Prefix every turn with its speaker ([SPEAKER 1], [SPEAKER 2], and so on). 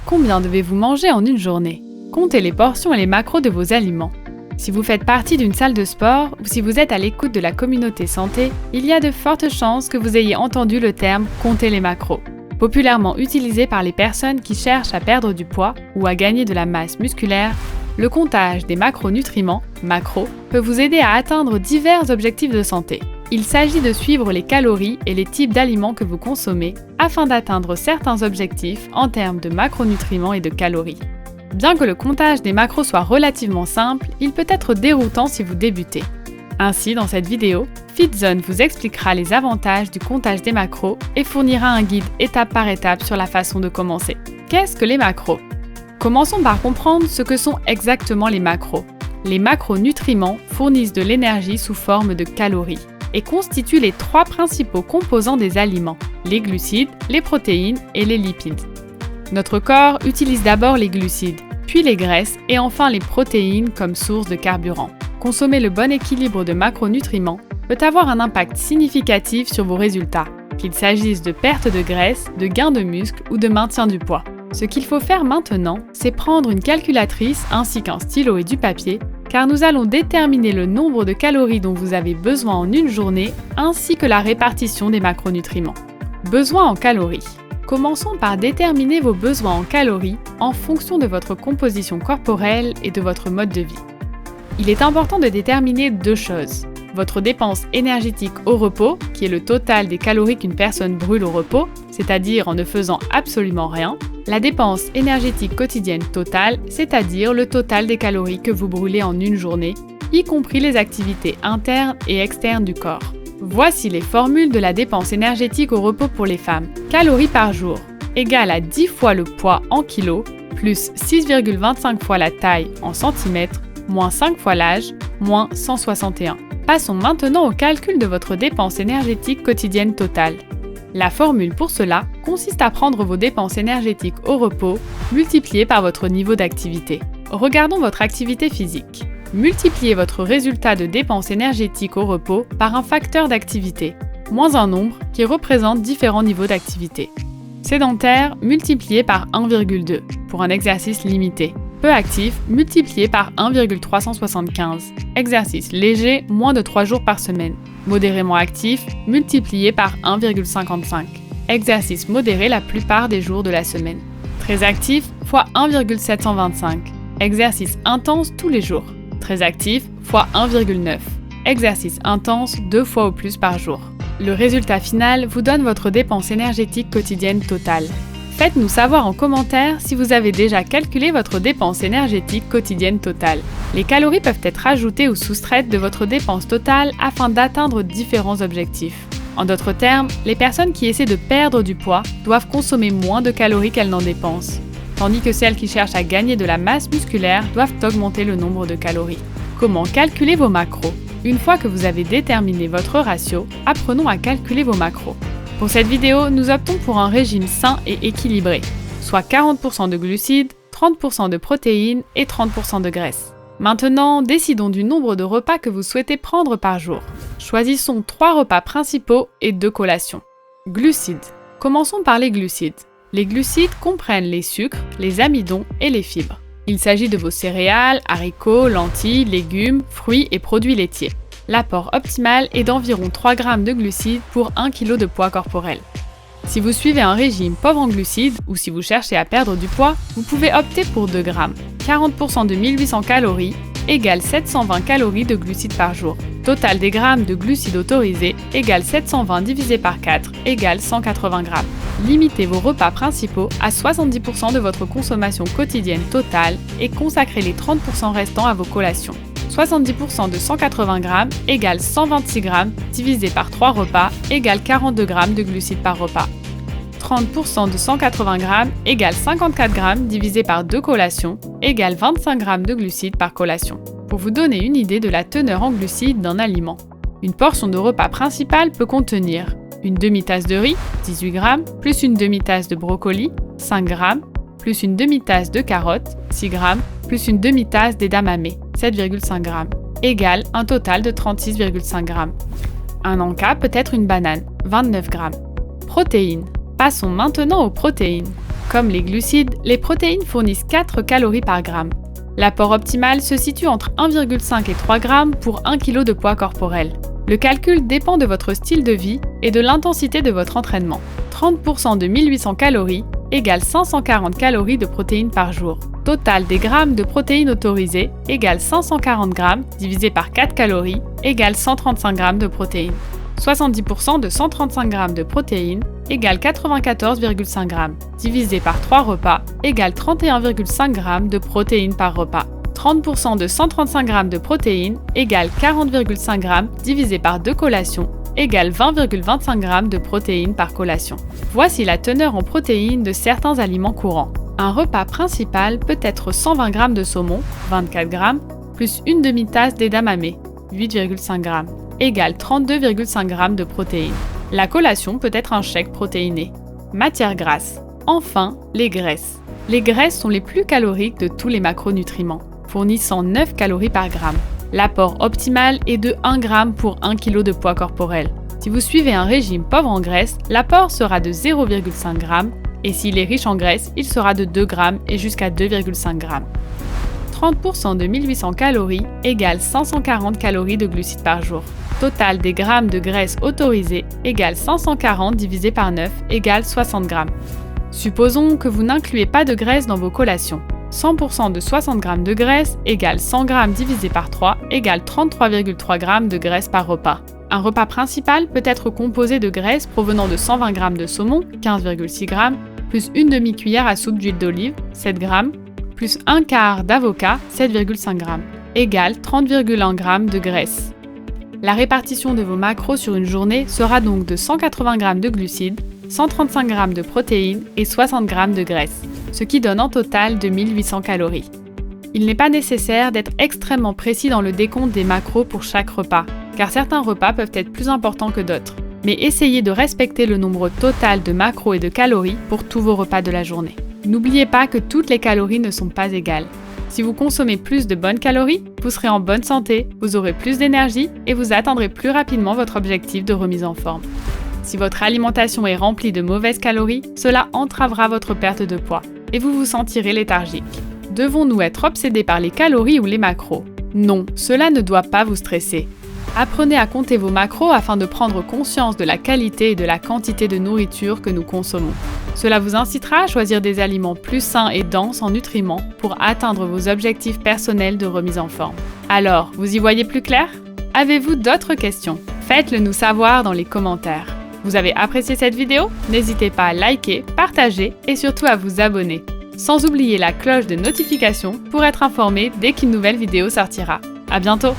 [SPEAKER 1] Combien devez-vous manger en une journée? Comptez les portions et les macros de vos aliments. Si vous faites partie d'une salle de sport ou si vous êtes à l'écoute de la communauté santé, il y a de fortes chances que vous ayez entendu le terme « compter les macros ». Populairement utilisé par les personnes qui cherchent à perdre du poids ou à gagner de la masse musculaire, le comptage des macronutriments, macros, peut vous aider à atteindre divers objectifs de santé. Il s'agit de suivre les calories et les types d'aliments que vous consommez afin d'atteindre certains objectifs en termes de macronutriments et de calories. Bien que le comptage des macros soit relativement simple, il peut être déroutant si vous débutez. Ainsi, dans cette vidéo, FitZone vous expliquera les avantages du comptage des macros et fournira un guide étape par étape sur la façon de commencer. Qu'est-ce que les macros? Commençons par comprendre ce que sont exactement les macros. Les macronutriments fournissent de l'énergie sous forme de calories et constituent les trois principaux composants des aliments, les glucides, les protéines et les lipides. Notre corps utilise d'abord les glucides, puis les graisses et enfin les protéines comme source de carburant. Consommer le bon équilibre de macronutriments peut avoir un impact significatif sur vos résultats, qu'il s'agisse de perte de graisse, de gain de muscle ou de maintien du poids. Ce qu'il faut faire maintenant, c'est prendre une calculatrice ainsi qu'un stylo et du papier, car nous allons déterminer le nombre de calories dont vous avez besoin en une journée, ainsi que la répartition des macronutriments. Besoins en calories. Commençons par déterminer vos besoins en calories en fonction de votre composition corporelle et de votre mode de vie. Il est important de déterminer deux choses. Votre dépense énergétique au repos, qui est le total des calories qu'une personne brûle au repos, c'est-à-dire en ne faisant absolument rien. La dépense énergétique quotidienne totale, c'est-à-dire le total des calories que vous brûlez en une journée, y compris les activités internes et externes du corps. Voici les formules de la dépense énergétique au repos pour les femmes. Calories par jour, égale à 10 fois le poids en kilos, plus 6,25 fois la taille en centimètres, moins 5 fois l'âge, moins 161. Passons maintenant au calcul de votre dépense énergétique quotidienne totale. La formule pour cela consiste à prendre vos dépenses énergétiques au repos multipliées par votre niveau d'activité. Regardons votre activité physique. Multipliez votre résultat de dépenses énergétiques au repos par un facteur d'activité, moins un nombre qui représente différents niveaux d'activité. Sédentaire multiplié par 1,2 pour un exercice limité. Peu actif multiplié par 1,375. Exercice léger moins de 3 jours par semaine. Modérément actif multiplié par 1,55. Exercice modéré la plupart des jours de la semaine. Très actif fois 1,725. Exercice intense tous les jours. Très actif fois 1,9. Exercice intense 2 fois au plus par jour. Le résultat final vous donne votre dépense énergétique quotidienne totale. Faites-nous savoir en commentaire si vous avez déjà calculé votre dépense énergétique quotidienne totale. Les calories peuvent être ajoutées ou soustraites de votre dépense totale afin d'atteindre différents objectifs. En d'autres termes, les personnes qui essaient de perdre du poids doivent consommer moins de calories qu'elles n'en dépensent, tandis que celles qui cherchent à gagner de la masse musculaire doivent augmenter le nombre de calories. Comment calculer vos macros? Une fois que vous avez déterminé votre ratio, apprenons à calculer vos macros. Pour cette vidéo, nous optons pour un régime sain et équilibré, soit 40% de glucides, 30% de protéines et 30% de graisse. Maintenant, décidons du nombre de repas que vous souhaitez prendre par jour. Choisissons 3 repas principaux et 2 collations. Glucides. Commençons par les glucides. Les glucides comprennent les sucres, les amidons et les fibres. Il s'agit de vos céréales, haricots, lentilles, légumes, fruits et produits laitiers. L'apport optimal est d'environ 3 g de glucides pour 1 kg de poids corporel. Si vous suivez un régime pauvre en glucides ou si vous cherchez à perdre du poids, vous pouvez opter pour 2 g. 40% de 1800 calories égale 720 calories de glucides par jour. Total des grammes de glucides autorisés égale 720 divisé par 4 égale 180 g. Limitez vos repas principaux à 70% de votre consommation quotidienne totale et consacrez les 30% restants à vos collations. 70% de 180 g égale 126 g divisé par 3 repas égale 42 g de glucides par repas. 30% de 180 g égale 54 g divisé par 2 collations égale 25 g de glucides par collation. Pour vous donner une idée de la teneur en glucides d'un aliment, une portion de repas principal peut contenir une demi-tasse de riz, 18 g, plus une demi-tasse de brocoli, 5 g, plus une demi-tasse de carottes, 6 g, plus une demi-tasse d'edamame, 7,5 g, égale un total de 36,5 g. Un encas peut être une banane, 29 g. Protéines. Passons maintenant aux protéines. Comme les glucides, les protéines fournissent 4 calories par gramme. L'apport optimal se situe entre 1,5 et 3 grammes pour 1 kg de poids corporel. Le calcul dépend de votre style de vie et de l'intensité de votre entraînement. 30% de 1800 calories égale 540 calories de protéines par jour. Total des grammes de protéines autorisées égale 540 grammes divisé par 4 calories égale 135 grammes de protéines. 70% de 135 grammes de protéines égale 94,5 grammes divisé par 3 repas égale 31,5 grammes de protéines par repas. 30% de 135 grammes de protéines égale 40,5 grammes divisé par 2 collations égale 20,25 grammes de protéines par collation. Voici la teneur en protéines de certains aliments courants. Un repas principal peut être 120 g de saumon, 24 g, plus une demi-tasse d'edamame, 8,5 g, égale 32,5 g de protéines. La collation peut être un shake protéiné. Matières grasses. Enfin, les graisses. Les graisses sont les plus caloriques de tous les macronutriments, fournissant 9 calories par gramme. L'apport optimal est de 1 g pour 1 kg de poids corporel. Si vous suivez un régime pauvre en graisse, l'apport sera de 0,5 g et s'il est riche en graisse, il sera de 2 g et jusqu'à 2,5 g. 30% de 1800 calories égale 540 calories de glucides par jour. Total des grammes de graisse autorisés égale 540 divisé par 9 égale 60 g. Supposons que vous n'incluez pas de graisse dans vos collations. 100% de 60 g de graisse égale 100 g divisé par 3 égale 33,3 g de graisse par repas. Un repas principal peut être composé de graisse provenant de 120 g de saumon, 15,6 g, plus une demi-cuillère à soupe d'huile d'olive, 7 g, plus un quart d'avocat, 7,5 g, égale 30,1 g de graisse. La répartition de vos macros sur une journée sera donc de 180 g de glucides, 135 g de protéines et 60 g de graisse, ce qui donne en total de 1800 calories. Il n'est pas nécessaire d'être extrêmement précis dans le décompte des macros pour chaque repas, car certains repas peuvent être plus importants que d'autres. Mais essayez de respecter le nombre total de macros et de calories pour tous vos repas de la journée. N'oubliez pas que toutes les calories ne sont pas égales. Si vous consommez plus de bonnes calories, vous serez en bonne santé, vous aurez plus d'énergie et vous atteindrez plus rapidement votre objectif de remise en forme. Si votre alimentation est remplie de mauvaises calories, cela entravera votre perte de poids et vous vous sentirez léthargique. Devons-nous être obsédés par les calories ou les macros? Non, cela ne doit pas vous stresser. Apprenez à compter vos macros afin de prendre conscience de la qualité et de la quantité de nourriture que nous consommons. Cela vous incitera à choisir des aliments plus sains et denses en nutriments pour atteindre vos objectifs personnels de remise en forme. Alors, vous y voyez plus clair? Avez-vous d'autres questions? Faites-le nous savoir dans les commentaires. Vous avez apprécié cette vidéo? N'hésitez pas à liker, partager et surtout à vous abonner. Sans oublier la cloche de notification pour être informé dès qu'une nouvelle vidéo sortira. À bientôt!